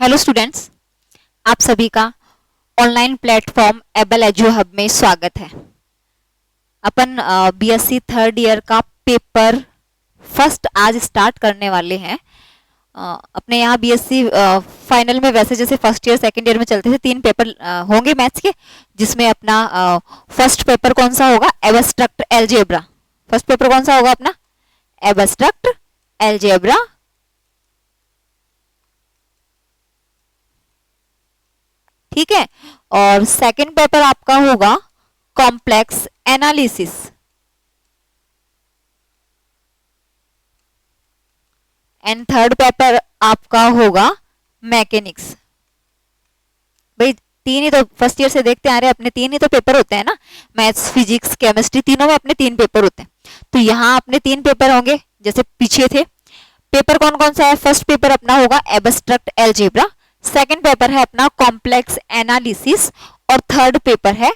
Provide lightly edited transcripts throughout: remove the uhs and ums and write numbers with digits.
Hello students, आप सभी का online platform able edu hub में स्वागत है। अपन बीएससी थर्ड ईयर का पेपर फर्स्ट आज स्टार्ट करने वाले हैं। अपने यहाँ बीएससी फाइनल में वैसे जैसे फर्स्ट ईयर सेकंड ईयर में चलते थे 3 पेपर होंगे मैथ्स के, जिसमें अपना फर्स्ट पेपर कौन सा होगा, एब्स्ट्रैक्ट अलजेब्रा। फर्स्ट पेपर कौन सा होगा अपना, एब्स्ट्रैक्ट अलजेब्रा। ठीक है, और सेकंड पेपर आपका होगा complex analysis. And third paper आपका होगा मैकेनिक्स। भाई तीन ही तो फर्स्ट ईयर से देखते आ रहे हैं, अपने 3 ही तो पेपर होते हैं ना, मैथ्स फिजिक्स केमिस्ट्री, तीनों में अपने 3 पेपर होते हैं। तो यहाँ अपने 3 पेपर होंगे जैसे पीछे थे। पेपर कौन कौन सा है, फर्स्ट पेपर अपना होगा एब्स्ट्रैक्ट अलजेब्रा, सेकंड पेपर है अपना कॉम्प्लेक्स एनालिसिस, और थर्ड पेपर है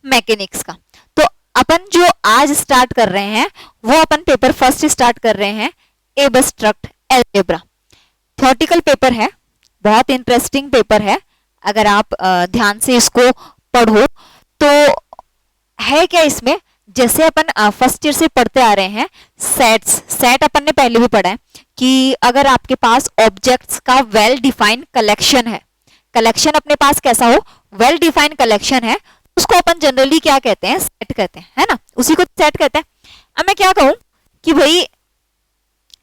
मैकेनिक्स का। तो अपन जो आज स्टार्ट कर रहे हैं वो अपन पेपर फर्स्ट स्टार्ट कर रहे हैं एब्स्ट्रैक्ट अलजेब्रा। थ्योरेटिकल पेपर है, बहुत इंटरेस्टिंग पेपर है। अगर आप ध्यान से इसको पढ़ो तो है क्या इसमें, जैसे अपन फर्स्ट ईयर से पढ़ते आ रहे हैं सेट अपन ने पहले भी पढ़ा है कि अगर आपके पास ऑब्जेक्ट्स का वेल डिफाइंड कलेक्शन है, कलेक्शन अपने पास कैसा हो, वेल डिफाइंड कलेक्शन है, उसको अपन जनरली क्या कहते हैं, सेट कहते हैं, है ना, उसी को सेट कहते हैं। अब मैं क्या कहूं कि भाई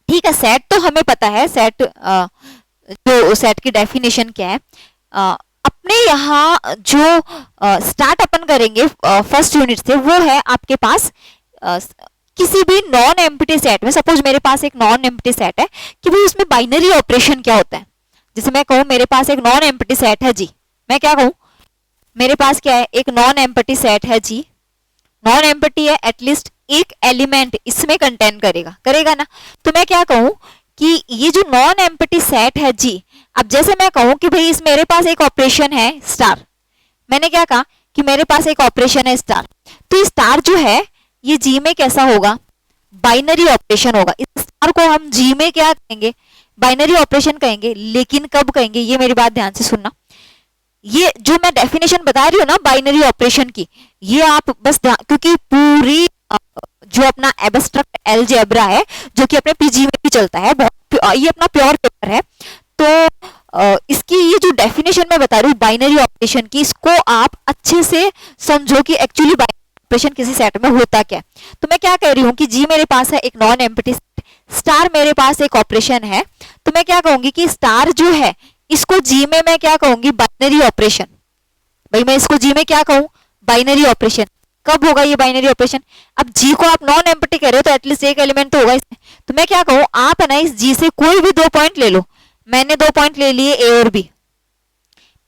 ठीक है, सेट तो हमें पता है, सेट जो सेट की डेफिनेशन क्या है। अपने यहाँ जो स्टार्ट अपन करेंगे फर्स्ट यूनिट से, वो है आपके पास किसी भी नॉन एम्प्टी सेट में। सपोज मेरे पास एक नॉन एम्प्टी सेट है कि भाई उसमें बाइनरी ऑपरेशन क्या होता है। जैसे मैं कहूं मेरे पास एक नॉन एम्प्टी सेट है जी, मैं क्या कहूं मेरे पास क्या है, एक नॉन एम्प्टी सेट है जी, नॉन एम्प्टी है, एटलीस्ट एक एलिमेंट इसमें कंटेन करेगा ना। तो मैं क्या कहूं कि ये जो नॉन एम्प्टी सेट है जी, अब जैसे मैं कहूं कि भाई इस मेरे पास एक ऑपरेशन है स्टार, मैंने क्या कहा कि मेरे पास एक ऑपरेशन है स्टार, तो स्टार जो है ये जी में कैसा होगा, बाइनरी ऑपरेशन होगा। इस स्टार को हम जी में क्या कहेंगे, बाइनरी ऑपरेशन कहेंगे। लेकिन कब कहेंगे, ये मेरी बात ध्यान से सुनना, ये जो मैं डेफिनेशन बता रही हूँ ना बाइनरी ऑपरेशन की, ये आप बस क्योंकि पूरी जो अपना एब्स्ट्रैक्ट अलजेब्रा है जो कि अपने पीजी में भी चलता है, ये अपना प्योर पेपर है, तो इसकी ये जो डेफिनेशन मैं बता रही हूँ बाइनरी ऑपरेशन की, इसको आप अच्छे से समझो कि एक्चुअली बाइनरी ऑपरेशन किसी सेट में होता क्या है। तो मैं क्या कह रही हूँ कि जी मेरे पास है एक नॉन एम्प्टी सेट, स्टार मेरे पास एक ऑपरेशन है, तो मैं क्या कहूंगी कि स्टार जो है इसको जी में मैं क्या कहूंगी, बाइनरी ऑपरेशन। भाई मैं इसको जी में क्या कहूं, बाइनरी ऑपरेशन। कब होगा ये बाइनरी ऑपरेशन, अब जी को आप नॉन एम्प्टी कह रहे हो तो एटलीस्ट एक एलिमेंट तो होगा इसमें। तो मैं क्या कहूं, आप है ना इस जी से कोई भी 2 पॉइंट ले लो। मैंने 2 पॉइंट ले लिए ए और बी,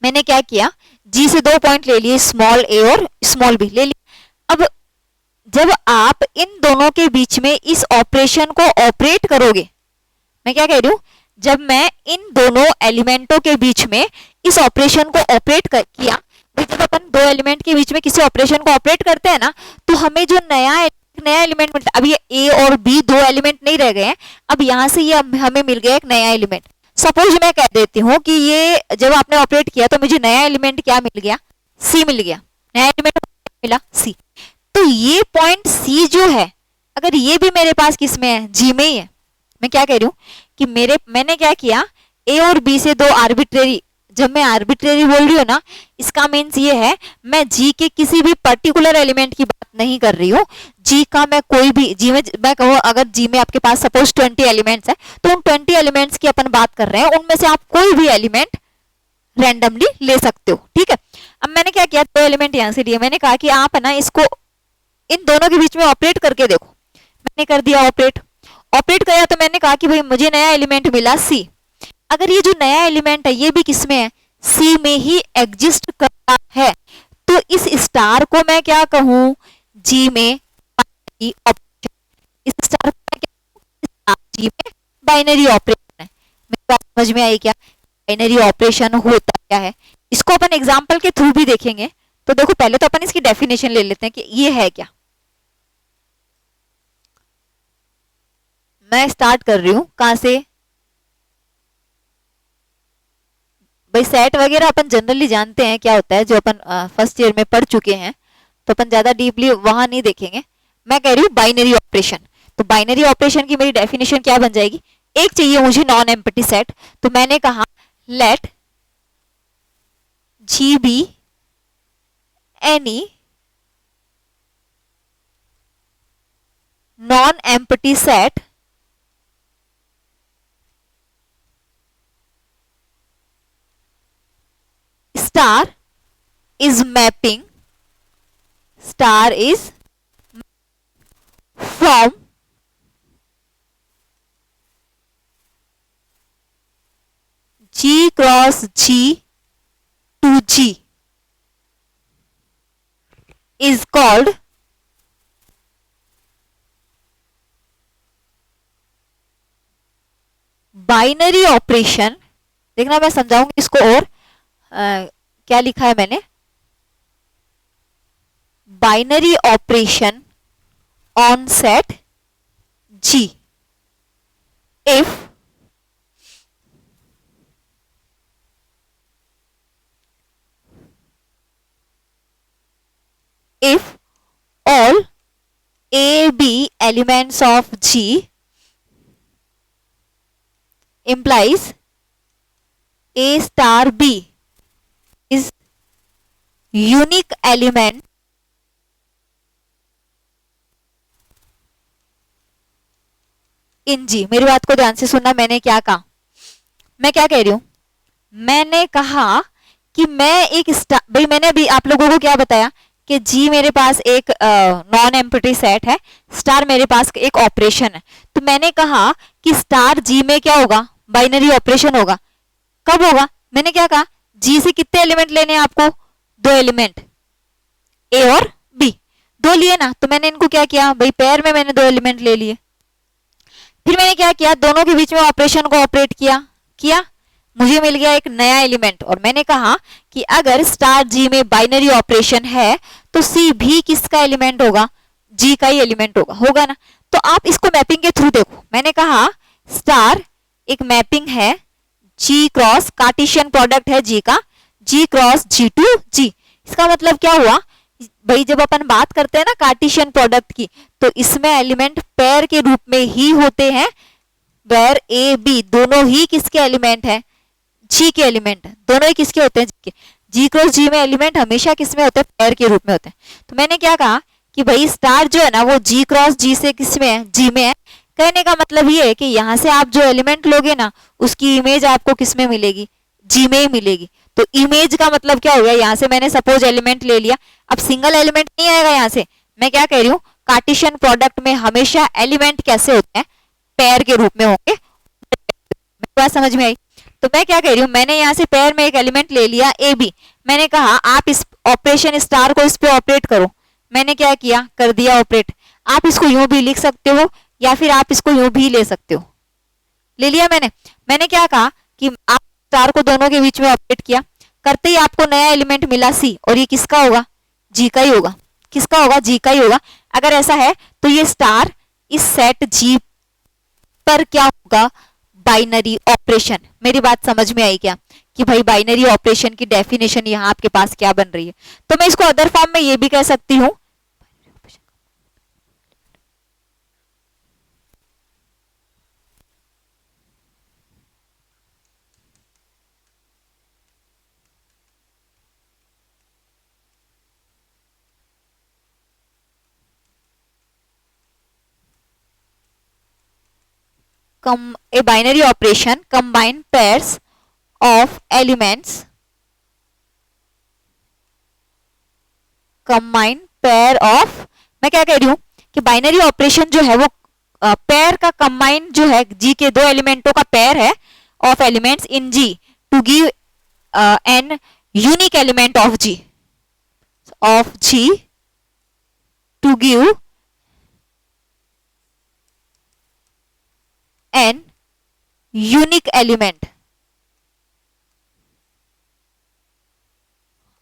मैंने क्या किया, जी से 2 पॉइंट ले लिए, स्मॉल ए और स्मॉल बी ले लिए। अब जब आप इन दोनों के बीच में इस ऑपरेशन को ऑपरेट करोगे, मैं क्या कह रही हूं, जब मैं इन दोनों एलिमेंटों के बीच में इस ऑपरेशन को ऑपरेट किया, जब अपन 2 एलिमेंट के बीच में किसी ऑपरेशन को ऑपरेट करते हैं ना, तो हमें जो नया एलिमेंट मिलता है, अब ये ए और बी 2 एलिमेंट नहीं रह गए हैं, अब यहां से ये हमें मिल गया एक नया एलिमेंट। सपोज मैं कह देती हूँ कि ये जब आपने ऑपरेट किया तो मुझे नया एलिमेंट क्या मिल गया, सी मिल गया, नया एलिमेंट मिला सी। तो ये पॉइंट सी जो है, अगर ये भी मेरे पास किस में है, जी में ही है। मैं क्या कह रही हूँ कि मैंने क्या किया, ए और बी से 2 आर्बिट्रेरी, जब मैं आर्बिट्रेरी बोल रही हूँ ना, इसका मीन्स ये है मैं जी के किसी भी पर्टिकुलर एलिमेंट की बात नहीं कर रही हूँ। जी का मैं कोई भी, जी में मैं कहूँ अगर जी में आपके पास सपोज 20 एलिमेंट्स है, तो उन 20 एलिमेंट्स की अपन बात कर रहे हैं, उनमें से आप कोई भी एलिमेंट रैंडमली ले सकते हो। ठीक है, अब मैंने क्या किया, 2 एलिमेंट यहां से लिए, मैंने कहा कि आप है ना इसको इन दोनों के बीच में ऑपरेट करके देखो। मैंने कर दिया ऑपरेट किया, तो मैंने कहा कि भाई मुझे नया एलिमेंट मिला सी। अगर ये जो नया एलिमेंट है ये भी किसमें है, सी में ही एग्जिस्ट करता है, तो इस स्टार को मैं क्या कहूं, जी में बाइनरी ऑपरेशन। इस स्टार को मैं क्या कहूं, जी में बाइनरी ऑपरेशन है। मेरी बात समझ में आई क्या, बाइनरी ऑपरेशन होता क्या है, इसको अपन एग्जाम्पल के थ्रू भी देखेंगे। तो देखो पहले तो अपन इसकी डेफिनेशन ले लेते हैं कि ये है क्या। मैं स्टार्ट कर रही हूं कहां से, भाई सेट वगैरह अपन जनरली जानते हैं क्या होता है, जो अपन फर्स्ट ईयर में पढ़ चुके हैं, तो अपन ज्यादा डीपली वहां नहीं देखेंगे। मैं कह रही हूँ बाइनरी ऑपरेशन। तो बाइनरी ऑपरेशन की मेरी डेफिनेशन क्या बन जाएगी, एक चाहिए मुझे नॉन एम्प्टी सेट, तो मैंने कहा let G be any non empty set star is mapping from G cross G to G is called binary operation. देखना मैं समझाऊंगी इसको, और क्या लिखा है मैंने, binary operation on set G if all A B elements of G implies A star B is unique element इन जी। मेरी बात को ध्यान से सुनना, मैंने क्या कहा, मैं क्या कह रही हूं, मैंने कहा कि मैं एक स्टार, भाई मैंने भी आप लोगों को क्या बताया कि जी मेरे पास एक नॉन एम्प्टी सेट है, स्टार मेरे पास एक ऑपरेशन है, तो मैंने कहा कि स्टार जी में क्या होगा, बाइनरी ऑपरेशन होगा। कब होगा, मैंने क्या कहा, जी से कितने एलिमेंट लेने हैं आपको, दो एलिमेंट, ए और बी, दो लिए ना, तो मैंने इनको क्या किया भाई, पेयर में मैंने दो एलिमेंट ले लिए। फिर मैंने क्या किया, दोनों के बीच में ऑपरेशन को ऑपरेट किया, मुझे मिल गया एक नया एलिमेंट, और मैंने कहा कि अगर स्टार जी में बाइनरी ऑपरेशन है तो सी भी किसका एलिमेंट होगा, जी का ही एलिमेंट होगा ना। तो आप इसको मैपिंग के थ्रू देखो, मैंने कहा स्टार एक मैपिंग है जी क्रॉस, कार्टेशियन प्रोडक्ट है जी का, जी क्रॉस जी टू जी। इसका मतलब क्या हुआ भाई, जब अपन बात करते हैं ना कार्टेशियन प्रोडक्ट की, तो इसमें एलिमेंट पेयर के रूप में ही होते हैं, वेयर ए बी दोनों ही किसके एलिमेंट है, जी के एलिमेंट, दोनों ही किसके होते हैं, जी के। जी क्रॉस जी में एलिमेंट हमेशा किसमें होते हैं, पेयर के रूप में होते हैं। तो मैंने क्या कहा कि भाई स्टार जो है ना वो जी क्रॉस जी से किसमें है, जी में है। कहने का मतलब ये है कि यहाँ से आप जो एलिमेंट लोगे ना उसकी इमेज आपको किसमें मिलेगी, जी में ही मिलेगी। तो इमेज का मतलब क्या हो गया, यहाँ से मैंने सपोज एलिमेंट ले लिया, अब सिंगल एलिमेंट नहीं आएगा यहाँ से। मैं क्या कह रही हूँ, कार्टेशियन प्रोडक्ट में हमेशा एलिमेंट कैसे होते हैं, पेयर के रूप में होंगे। बात समझ में आई। तो मैं क्या कह रही हूँ, मैंने यहाँ से पेयर में एक एलिमेंट ले लिया ए बी, मैंने कहा आप इस ऑपरेशन स्टार को इस पे ऑपरेट करो। मैंने क्या किया, कर दिया ऑपरेट। आप इसको यूं भी लिख सकते हो या फिर आप इसको यूं भी ले सकते हो, ले लिया मैंने क्या कहा कि आप स्टार को दोनों के बीच में ऑपरेट किया, करते ही आपको नया एलिमेंट मिला सी, और ये किसका होगा, जी का ही होगा। किसका होगा, जी का ही होगा। अगर ऐसा है तो ये स्टार इस सेट जी पर क्या होगा, बाइनरी ऑपरेशन। मेरी बात समझ में आई क्या, कि भाई बाइनरी ऑपरेशन की डेफिनेशन यहाँ आपके पास क्या बन रही है। तो मैं इसको अदर फॉर्म में ये भी कह सकती हूँ, a binary operation combine pairs of elements, combine pair of, मैं क्या कह रही हूं कि बाइनरी ऑपरेशन जो है वो पेयर का कंबाइन जो है, जी के दो एलिमेंटों का पेयर है of elements in G to give an unique element of G to give an unique element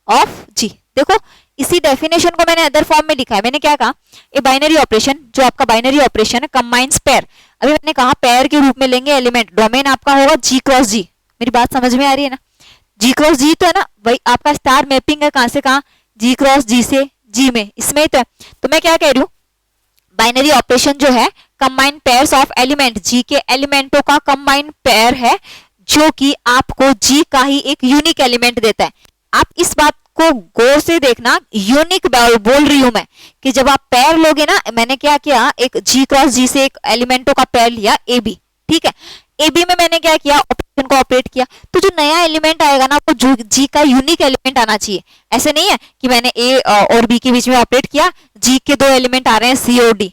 of G. देखो इसी डेफिनेशन को मैंने अदर फॉर्म में लिखा है। मैंने क्या कहा, ए बाइनरी ऑपरेशन, जो आपका बाइनरी ऑपरेशन है, कंबाइंस पेयर। अभी मैंने कहा पेयर के रूप में लेंगे एलिमेंट, डोमेन आपका होगा जी क्रॉस जी। मेरी बात समझ में आ रही है ना। जी क्रॉस जी तो है ना, वही आपका स्टार मैपिंग है कहां से कहां, जी क्रॉस जी से जी में, इसमें ही तो है। तो मैं क्या कह रही हूँ, बाइनरी ऑपरेशन जो है कंबाइंड पेयर्स ऑफ एलिमेंट, जी के एलिमेंटों का कंबाइंड पेयर है जो कि आपको जी का ही एक यूनिक एलिमेंट देता है। आप इस बात को गौर से देखना, यूनिक बोल रही हूं मैं, कि जब आप पेयर लोगे ना, मैंने क्या किया, एक जी क्रॉस जी से एक एलिमेंटों का पेयर लिया ए बी, ठीक है, ए बी में मैंने क्या किया, ऑपरेशन को ऑपरेट किया, तो जो नया एलिमेंट आएगा ना वो जी का यूनिक एलिमेंट आना चाहिए। ऐसे नहीं है कि मैंने ए और बी के बीच में ऑपरेट किया, जी के दो एलिमेंट आ रहे हैं सी और डी,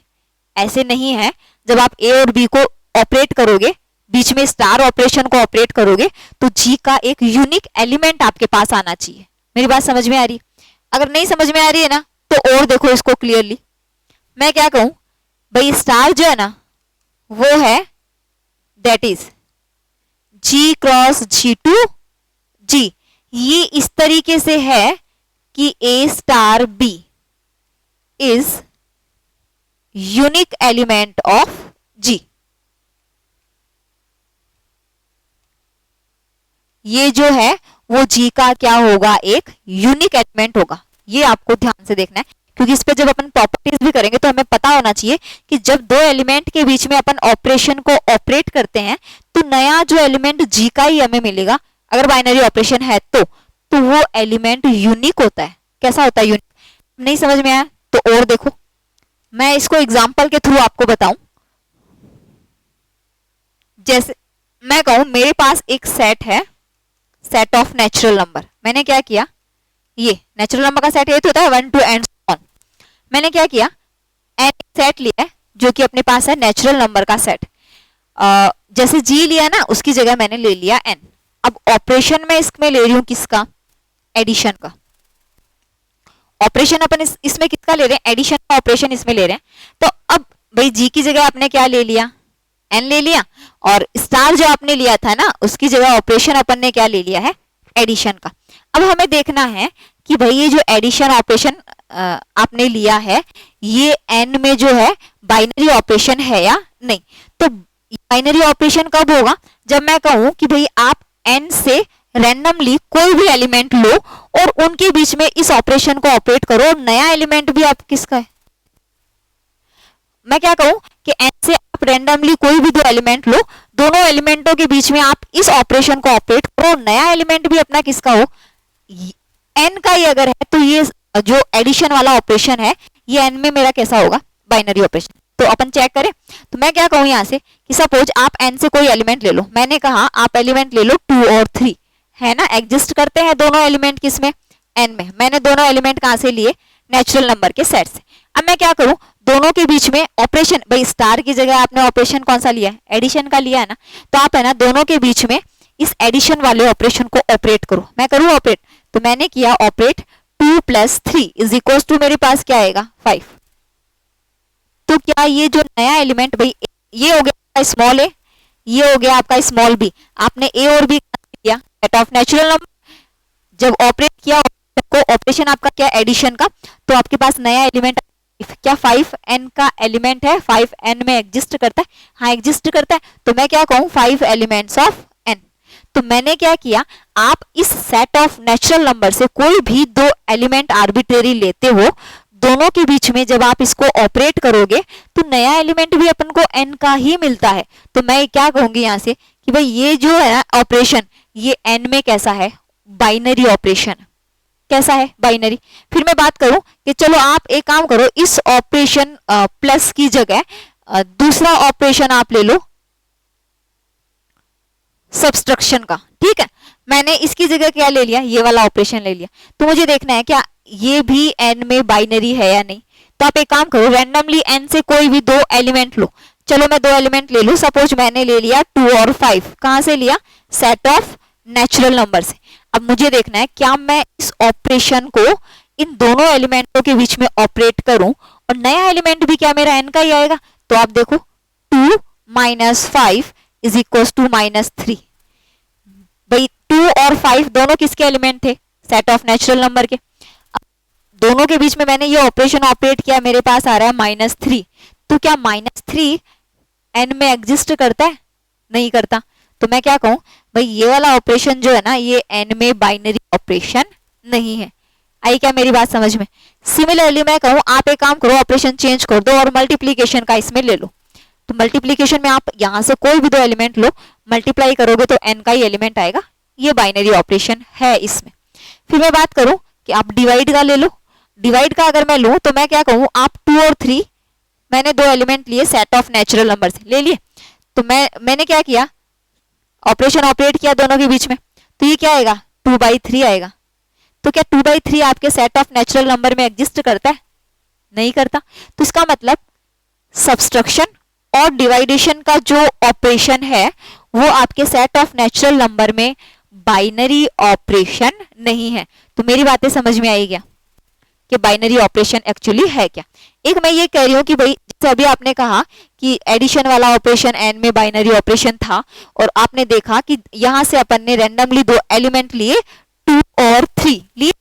ऐसे नहीं है। जब आप ए और बी को ऑपरेट करोगे, बीच में स्टार ऑपरेशन को ऑपरेट करोगे, तो जी का एक यूनिक एलिमेंट आपके पास आना चाहिए। मेरी बात समझ में आ रही है? अगर नहीं समझ में आ रही है ना, तो और देखो इसको क्लियरली। मैं क्या कहूं भाई, स्टार जो है ना वो है that is G cross G to G, ये इस तरीके से है कि A star B is unique element of G. ये जो है वो जी का क्या होगा, एक यूनिक एलिमेंट होगा। ये आपको ध्यान से देखना है, क्योंकि इस पे जब अपन प्रॉपर्टीज भी करेंगे तो हमें पता होना चाहिए कि जब दो एलिमेंट के बीच में अपन ऑपरेशन को ऑपरेट करते हैं तो नया जो एलिमेंट जी का ही हमें मिलेगा, अगर बाइनरी ऑपरेशन है तो वो एलिमेंट यूनिक होता है। कैसा होता है, यूनिक। नहीं समझ में आया तो और देखो, मैं इसको एग्जाम्पल के थ्रू आपको बताऊं। जैसे मैं कहूं मेरे पास एक सेट है, सेट ऑफ नेचुरल नंबर। मैंने क्या किया, ये नेचुरल नंबर का सेट ये तो होता है 1 to n ऑन। मैंने क्या किया, n सेट लिया है जो कि अपने पास है नेचुरल नंबर का सेट। जैसे g लिया ना, उसकी जगह मैंने ले लिया n। अब ऑपरेशन में इसमें ले रही हूं किसका, एडिशन का। ऑपरेशन अपन इसमें किसका ले रहे हैं, एडिशन का ऑपरेशन इसमें ले रहे हैं। तो अब भाई g की जगह आपने क्या ले लिया, n ले लिया, और स्टार जो आपने लिया था ना उसकी जगह ऑपरेशन अपन ने क्या ले लिया है, एडिशन का। अब हमें देखना है कि भाई ये जो एडिशन ऑपरेशन आपने लिया है ये n में जो है बाइनरी ऑपरेशन है या नहीं। तो बाइनरी ऑपरेशन कब होगा, जब मैं कहूं कि भाई आप n से रैंडमली कोई भी एलिमेंट लो और उनके बीच में इस ऑपरेशन को ऑपरेट करो, और नया एलिमेंट भी आप किसका है। मैं क्या कहूं कि n से आप रैंडमली कोई भी दो एलिमेंट लो, दोनों एलिमेंटों के बीच में आप इस ऑपरेशन को ऑपरेट करो, नया एलिमेंट भी अपना किसका हो, n का ही अगर है तो ये जो एडिशन वाला ऑपरेशन है ये n में मेरा कैसा होगा, बाइनरी ऑपरेशन। तो अपन चेक करें, तो मैं क्या कहूं यहां से कि सपोज आप n से कोई एलिमेंट ले लो। मैंने कहा आप एलिमेंट ले लो 2 और 3, है ना, एग्जिस्ट करते हैं दोनों एलिमेंट किसमें, n में। मैंने दोनों एलिमेंट कहां से लिए, नेचुरल नंबर के सेट से। अब मैं क्या करूं, दोनों के बीच में ऑपरेशन, भाई स्टार की जगह आपने ऑपरेशन कौन सा लिया है, एडिशन का लिया है ना, तो आप है ना दोनों के बीच में इस एडिशन वाले ऑपरेशन को ऑपरेट करो। मैं करूं ऑपरेट, तो मैंने किया ऑपरेट 2 + 3 इज इक्वल टू मेरे पास क्या आएगा 5। तो क्या ये जो नया एलिमेंट, भाई ये हो गया स्मॉल ए, ये हो गया आपका स्मॉल बी, आपने ए और बी किया सेट ऑफ नेचुरल नंबर। जब ऑपरेट किया को ऑपरेशन आपका क्या एडिशन का, तो आपके पास नया एलिमेंट क्या 5n का एलिमेंट है, 5n में एग्जिस्ट करता है, हाँ एग्जिस्ट करता है। तो मैं क्या कहूं 5 एलिमेंट्स ऑफ n। तो मैंने क्या किया, आप इस सेट ऑफ नेचुरल नंबर से कोई भी दो एलिमेंट आर्बिट्रेरी लेते हो, दोनों के बीच में जब आप इसको ऑपरेट करोगे तो नया एलिमेंट भी अपन को n का ही मिलता है। तो मैं क्या कहूंगी यहां से कि भाई ये जो है ऑपरेशन ये n में कैसा है, बाइनरी ऑपरेशन। कैसा है, बाइनरी। फिर मैं बात करूं कि चलो आप एक काम करो, इस ऑपरेशन प्लस की जगह दूसरा ऑपरेशन आप ले लो सब्सट्रैक्शन का, ठीक है। मैंने इसकी जगह क्या ले लिया, ये वाला ऑपरेशन ले लिया। तो मुझे देखना है क्या ये भी n में बाइनरी है या नहीं। तो आप एक काम करो, रैंडमली n से कोई भी दो एलिमेंट लो। चलो मैं दो एलिमेंट ले लूं, सपोज मैंने ले लिया 2 और 5। कहां से लिया, सेट ऑफ नेचुरल नंबर से। अब मुझे देखना है क्या मैं इस ऑपरेशन को इन दोनों एलिमेंटों के बीच में ऑपरेट करूं और नया एलिमेंट भी क्या मेरा n का ही आएगा। तो आप देखो 2 - 5 इज इक्वल टू -3। भाई 2 और 5 दोनों किसके एलिमेंट थे, सेट ऑफ नेचुरल नंबर के। दोनों के बीच में मैंने ये ऑपरेशन ऑपरेट किया, मेरे पास आ रहा है -3। तो क्या -3 n में एग्जिस्ट करता है, नहीं करता। तो मैं क्या कहूँ भाई, ये वाला ऑपरेशन जो है ना ये एन में बाइनरी ऑपरेशन नहीं है। आई क्या मेरी बात समझ में? सिमिलरली मैं कहूँ आप एक काम करो, ऑपरेशन चेंज कर दो और मल्टीप्लीकेशन का इसमें ले लो। तो मल्टीप्लीकेशन में आप यहां से कोई भी दो एलिमेंट लो, मल्टीप्लाई करोगे तो एन का ही एलिमेंट आएगा, ये बाइनरी ऑपरेशन है इसमें। फिर मैं बात करूं कि आप डिवाइड का ले लो। डिवाइड का अगर मैं लूं तो मैं क्या कहूं, आप 2 और 3, मैंने दो एलिमेंट लिए सेट ऑफ नेचुरल नंबर्स ले लिए, तो मैंने क्या किया, ऑपरेशन ऑपरेट किया दोनों के बीच में, तो ये क्या आएगा 2/3 आएगा। तो क्या 2/3 आपके सेट ऑफ नेचुरल नंबर में एग्जिस्ट करता है? नहीं करता। तो इसका मतलब सब्सट्रैक्शन और डिवाइडेशन का जो ऑपरेशन है वो आपके सेट ऑफ नेचुरल नंबर में बाइनरी ऑपरेशन नहीं है। तो मेरी बातें समझ में आई क्या कि बाइनरी ऑपरेशन एक्चुअली है क्या? एक मैं ये कह रही हूँ कि भाई जैसे अभी आपने कहा कि एडिशन वाला ऑपरेशन एन में बाइनरी ऑपरेशन था, और आपने देखा कि यहां से अपन ने रैंडमली दो एलिमेंट लिए 2 और 3 लिए,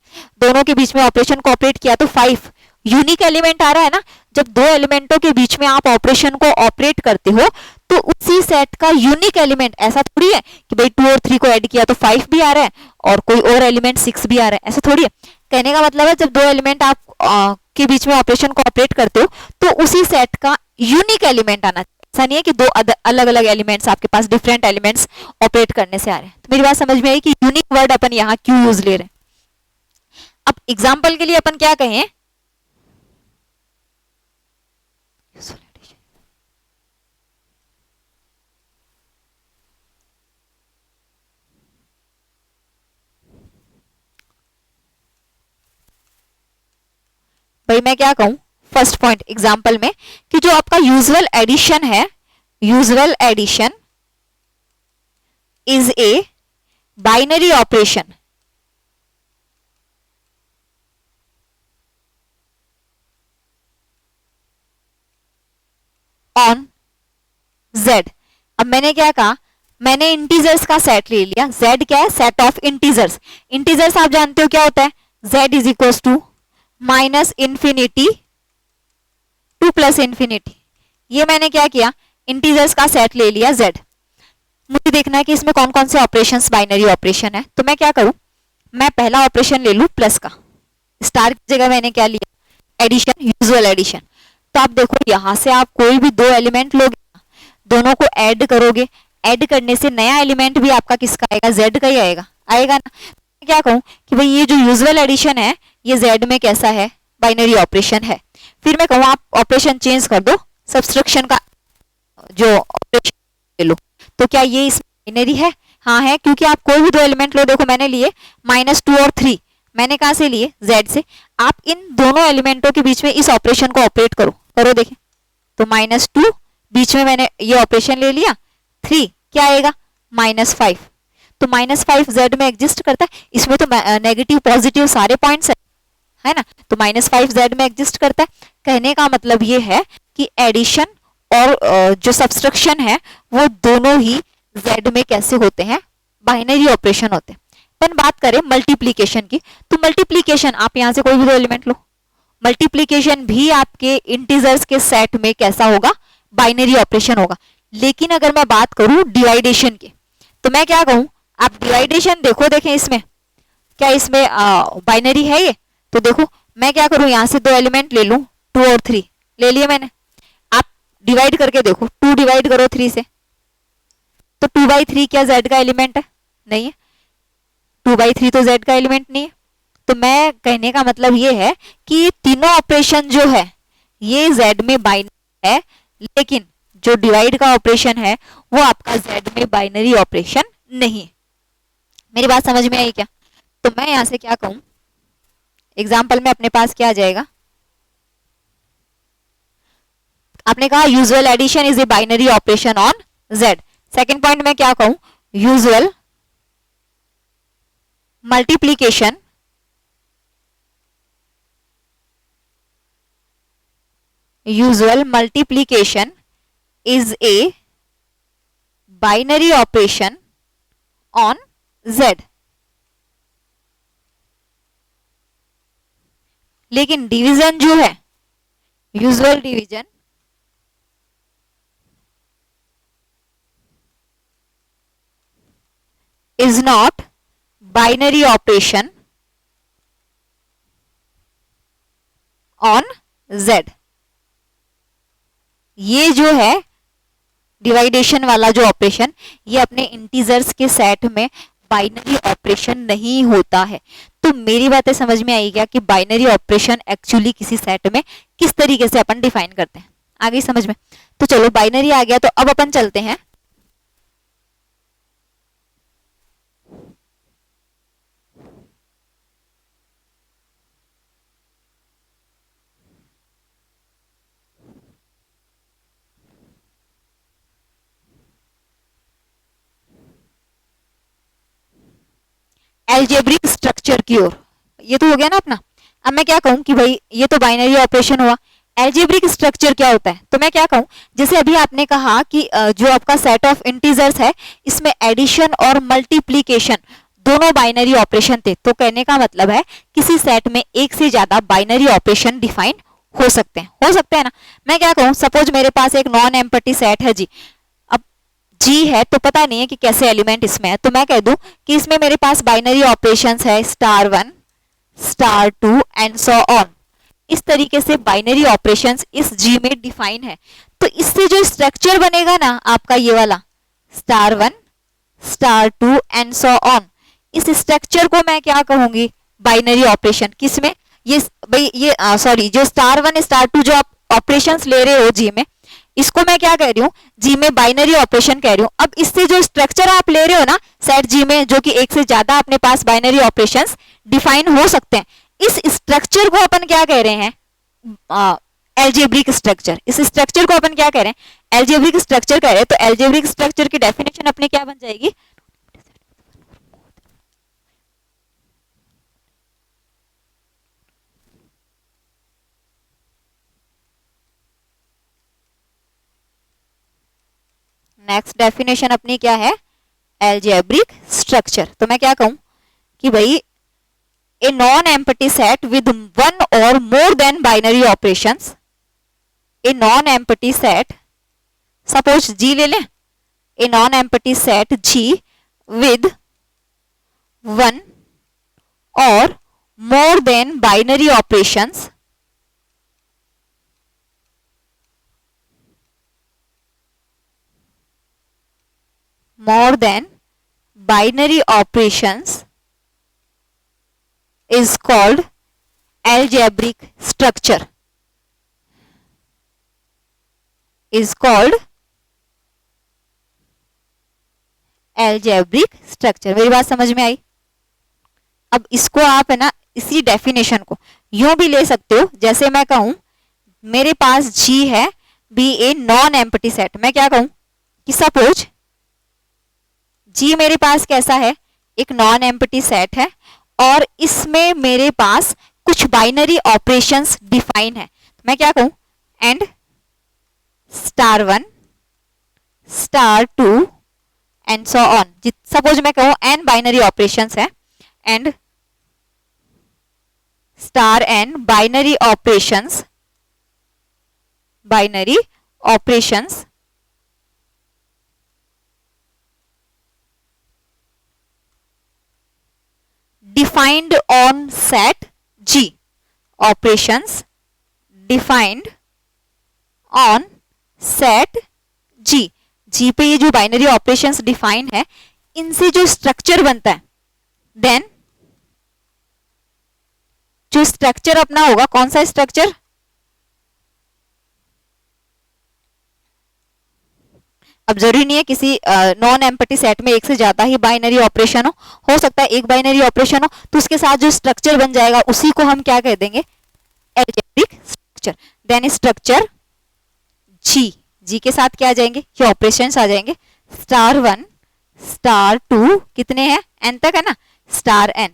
दोनों के बीच में ऑपरेशन को ऑपरेट किया तो 5 यूनिक एलिमेंट आ रहा है ना। जब दो एलिमेंटों के बीच में आप ऑपरेशन को ऑपरेट करते हो तो उसी सेट का यूनिक एलिमेंट, ऐसा थोड़ी है कि भाई 2 और 3 को ऐड किया तो 5 भी आ रहा है और कोई और एलिमेंट 6 भी आ रहा है, ऐसा थोड़ी है। कहने का मतलब है जब दो एलिमेंट आप के बीच में ऑपरेशन को ऑपरेट करते हो तो उसी सेट का यूनिक एलिमेंट आना चाहिए। ऐसा नहीं है कि दो अलग अलग एलिमेंट्स आपके पास डिफरेंट एलिमेंट्स ऑपरेट करने से आ रहे हैं। तो मेरी बात समझ में आई कि यूनिक वर्ड अपन यहाँ क्यों यूज ले रहे हैं। अब एग्जाम्पल के लिए अपन क्या कहें, भाई मैं क्या कहूं फर्स्ट पॉइंट एग्जाम्पल में कि जो आपका यूजुअल एडिशन है, usual addition is a binary operation on z। अब मैंने क्या कहा, मैंने इंटीजर्स का सेट ले लिया। z क्या है, सेट ऑफ इंटीजर्स। इंटीजर्स आप जानते हो क्या होता है, z is equal to minus infinity to plus infinity. ये मैंने क्या किया, इंटीजर्स का सेट ले लिया z। मुझे देखना है कि इसमें कौन कौन से ऑपरेशंस बाइनरी ऑपरेशन है। तो मैं क्या करूं, मैं पहला ऑपरेशन ले लूं प्लस का, स्टार की जगह मैंने क्या लिया, एडिशन, यूजुअल एडिशन। तो आप देखो यहां से आप कोई भी दो एलिमेंट लोगे, दोनों को ऐड करोगे, ऐड करने से नया एलिमेंट भी आपका किसका आएगा, z का ही आएगा, आएगा ना। मैं क्या कहूं कि भाई ये जो यूजुअल एडिशन है ये z में कैसा है, बाइनरी ऑपरेशन है। फिर मैं कहूँ आप ऑपरेशन चेंज कर दो, सब्सट्रैक्शन का जो ऑपरेशन ले लो, तो क्या ये इसमें बाइनरी है? हाँ है, क्योंकि आप कोई भी दो एलिमेंट लो, देखो मैंने लिए -2 और 3, मैंने कहा से लिए z से। आप इन दोनों एलिमेंटों के बीच में इस ऑपरेशन को ऑपरेट करो, करो देखें। तो -2 बीच में मैंने ये ऑपरेशन ले लिया, 3 क्या आएगा -5। तो -5 z में एग्जिस्ट करता है, इसमें तो नेगेटिव पॉजिटिव सारे पॉइंट्स है ना, तो -5 z में एग्जिस्ट करता है। कहने का मतलब ये है कि एडिशन और जो सब्सट्रैक्शन है वो दोनों ही z में कैसे होते हैं, बाइनरी ऑपरेशन होते हैं। अपन बात करें मल्टीप्लीकेशन की, तो मल्टीप्लीकेशन आप यहां से कोई भी दो एलिमेंट लो, मल्टीप्लीकेशन भी आपके इंटीजर्स के सेट में कैसा होगा, बाइनरी ऑपरेशन होगा। लेकिन अगर मैं बात करूं डिवाइडेशन की, तो मैं क्या कहूं, आप डिवाइडेशन देखो, देखें इसमें क्या इसमें बाइनरी है ये। तो देखो मैं क्या करूं, यहां से दो एलिमेंट ले लूं, 2 और 3 ले लिए मैंने। आप डिवाइड करके देखो, 2 डिवाइड करो 3 से, तो 2/3 क्या z का एलिमेंट है, नहीं है। 2/3 तो z का एलिमेंट नहीं है। तो मैं कहने का मतलब ये है कि तीनों ऑपरेशन जो है ये z में बाइनरी है, लेकिन जो डिवाइड का ऑपरेशन है वो आपका z में बाइनरी ऑपरेशन नहीं है। मेरी बात समझ में आई क्या? तो मैं यहां से क्या कहूं, एग्जाम्पल में अपने पास क्या आ जाएगा, आपने कहा usual addition is a binary operation on z। Second point में क्या कहूं, usual multiplication is a binary operation on z। लेकिन डिवीजन जो है, usual division is not binary operation on z। ये जो है डिवाइडेशन वाला जो ऑपरेशन, ये अपने इंटीजर्स के सेट में बाइनरी ऑपरेशन नहीं होता है। तो मेरी बातें समझ में आई क्या कि बाइनरी ऑपरेशन एक्चुअली किसी सेट में किस तरीके से अपन डिफाइन करते हैं, आ गई समझ में। तो चलो बाइनरी आ गया, तो अब अपन चलते हैं एल्जेब्रिक स्ट्रक्चर की ओर। ये तो हो गया ना अपना। अब मैं क्या कहूं कि भाई ये तो बाइनरी ऑपरेशन हुआ, एल्जेब्रिक स्ट्रक्चर क्या होता है। तो मैं क्या कहूं, जैसे अभी आपने कहा कि जो आपका सेट ऑफ इंटीजर्स है इसमें एडिशन और मल्टीप्लीकेशन दोनों बाइनरी ऑपरेशन थे। तो कहने का मतलब है किसी सेट में एक से ज्यादा बाइनरी ऑपरेशन डिफाइन हो सकते हैं, हो सकते हैं ना। मैं क्या कहूं, सपोज मेरे पास एक नॉन एम्पटी सेट है जी। अब जी है तो पता नहीं है कि कैसे एलिमेंट इसमें है, तो मैं कह दूं कि इसमें मेरे पास बाइनरी ऑपरेशंस है *1 *2 एंड सो ऑन। इस तरीके से बाइनरी ऑपरेशंस इस जी में डिफाइन है। तो इससे जो स्ट्रक्चर बनेगा ना आपका ये वाला *1 *2 एंड सो ऑन, इस स्ट्रक्चर को मैं क्या कहूंगी, बाइनरी ऑपरेशन। किसमें, ये भाई ये सॉरी जो *1 *2 जो आप ऑपरेशंस ले रहे हो जी में, इसको मैं क्या कह रही हूँ, जी में बाइनरी ऑपरेशन कह रही हूँ। अब इससे जो स्ट्रक्चर आप ले रहे हो ना सेट जी में, जो कि एक से ज्यादा अपने पास बाइनरी ऑपरेशंस डिफाइन हो सकते हैं, इस स्ट्रक्चर को अपन क्या कह रहे हैं, एल्जेब्रिक स्ट्रक्चर। इस स्ट्रक्चर को अपन क्या कह रहे हैं, एल्जेब्रिक स्ट्रक्चर कह रहे हैं। तो एल्जेब्रिक स्ट्रक्चर की डेफिनेशन अपनी क्या बन जाएगी, नेक्स्ट डेफिनेशन अपनी क्या है, एल्जेब्रिक स्ट्रक्चर। तो मैं क्या कहूं कि भाई a non empty set with one or more than binary operations, a non empty set, suppose G ले लें, a non empty set G with one or more than binary operations more than binary operations is called algebraic structure, is called algebraic structure। मेरी बात समझ में आई। अब इसको आप है ना इसी डेफिनेशन को यूं भी ले सकते हो, जैसे मैं कहूं मेरे पास G है be a non empty set. मैं क्या कहूं कि सपोज जी मेरे पास कैसा है, एक नॉन एम्पटी सेट है और इसमें मेरे पास कुछ बाइनरी ऑपरेशंस डिफाइन है। मैं क्या कहूं, and *1 *2 and so on. Suppose मैं कहूं n बाइनरी ऑपरेशंस है and *n binary operations defined on set G, operations defined on set G। G पे ये जो बाइनरी ऑपरेशंस डिफाइन है, इनसे जो स्ट्रक्चर बनता है, देन जो स्ट्रक्चर अपना होगा, कौन सा स्ट्रक्चर, अब जरूरी नहीं है किसी नॉन एम्पटी सेट में एक से ज्यादा ही बाइनरी ऑपरेशन हो सकता है एक बाइनरी ऑपरेशन हो, तो उसके साथ जो स्ट्रक्चर बन जाएगा उसी को हम क्या कह देंगे, एल्जेब्रिक स्ट्रक्चर। देन स्ट्रक्चर जी के साथ क्या आ जाएंगे, ये ऑपरेशंस आ जाएंगे *1 *2 कितने हैं, n तक है ना, *n।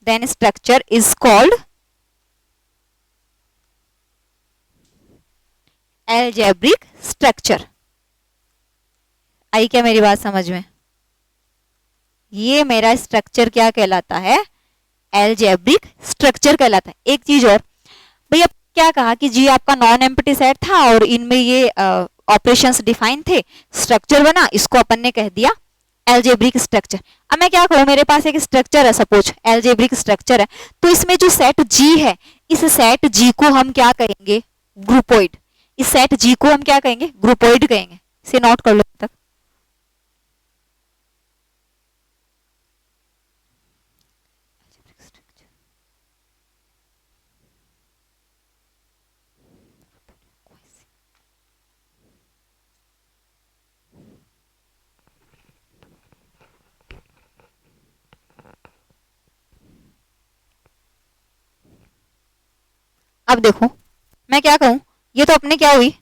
Then structure is called algebraic structure. आई क्या मेरी बात समझ में, ये मेरा स्ट्रक्चर क्या कहलाता है, एल्जेब्रिक स्ट्रक्चर कहलाता है। एक चीज और भैया, क्या कहा कि जी आपका नॉन एम्पटी सेट था और इनमें ये ऑपरेशंस डिफाइन थे, स्ट्रक्चर बना, इसको अपन ने कह दिया एल्जेब्रिक स्ट्रक्चर। अब मैं क्या करूं, मेरे पास एक स्ट्रक्चर है, सपोज एल्जेब्रिक स्ट्रक्चर है, तो इसमें जो सेट जी है, इस सेट जी को हम क्या कहेंगे, ग्रुपोइड। इस सेट जी को हम क्या कहेंगे, ग्रुपोइड कहेंगे। इसे नोट कर लो तक। अब देखो मैं क्या कहूं, ये तो अपने क्या हुई,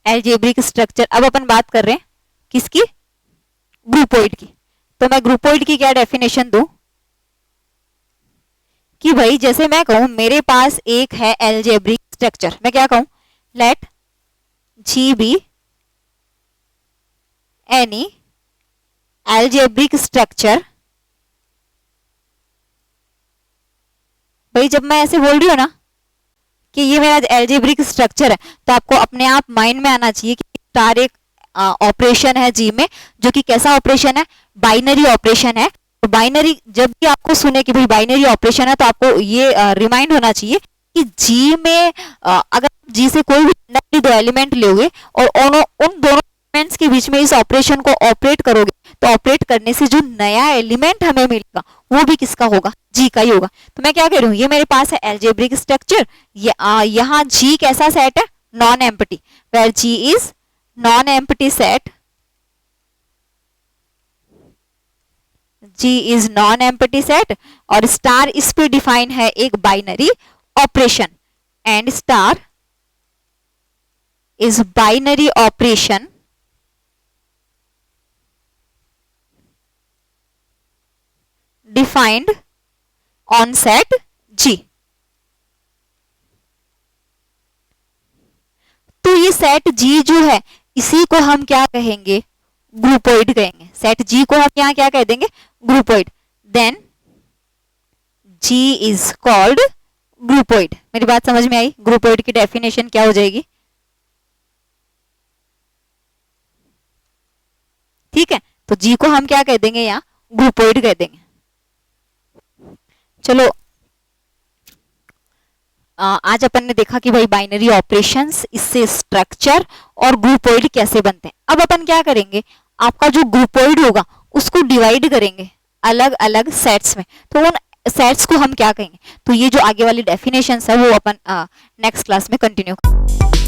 एल्जेब्रिक स्ट्रक्चर। अब अपन बात कर रहे हैं किसकी, ग्रुपोइड की। तो मैं ग्रुपोइड की क्या डेफिनेशन दूं कि भाई जैसे मैं कहूं मेरे पास एक है एल्जेब्रिक स्ट्रक्चर, मैं क्या कहूं, let G be any algebraic structure. भाई जब मैं ऐसे बोल रही हूं ना कि ये मेरा एल्जेब्रिक स्ट्रक्चर है, तो आपको अपने आप माइंड में आना चाहिए कि स्टार एक ऑपरेशन है जी में, जो कि कैसा ऑपरेशन है, बाइनरी ऑपरेशन है। तो बाइनरी जब भी आपको सुने कि भाई बाइनरी ऑपरेशन है, तो आपको ये रिमाइंड होना चाहिए कि जी में अगर जी से कोई भी दो एलिमेंट लोगे और उन दोनों एलिमेंट्स के बीच में इस ऑपरेशन को ऑपरेट करोगे, तो ऑपरेट करने से जो नया एलिमेंट हमें मिलेगा वो भी किसका होगा, जी का ही होगा। तो मैं क्या कह रही हूँ, ये मेरे पास है एल्जेब्रिक स्ट्रक्चर, यहाँ जी कैसा सेट है, non empty, where G is non empty set, G is non empty set, और स्टार इस पे डिफाइन है एक binary operation, and star is binary operation defined on set G. तो ये सेट जी जो है, इसी को हम क्या कहेंगे, ग्रुपोइड कहेंगे। सेट जी को हम यहाँ क्या कह देंगे, groupoid. Then G is called groupoid. मेरी बात समझ में आई, ग्रुपोइड की डेफिनेशन क्या हो जाएगी, ठीक है। तो जी को हम क्या कह देंगे, यहाँ ग्रुपोइड कह देंगे। चलो आज अपन ने देखा कि भाई बाइनरी ऑपरेशंस, इससे स्ट्रक्चर और ग्रुपोइड कैसे बनते हैं। अब अपन क्या करेंगे, आपका जो ग्रुपोइड होगा उसको डिवाइड करेंगे अलग अलग सेट्स में, तो उन सेट्स को हम क्या कहेंगे। तो ये जो आगे वाली डेफिनेशंस है वो अपन नेक्स्ट क्लास में कंटिन्यू करेंगे।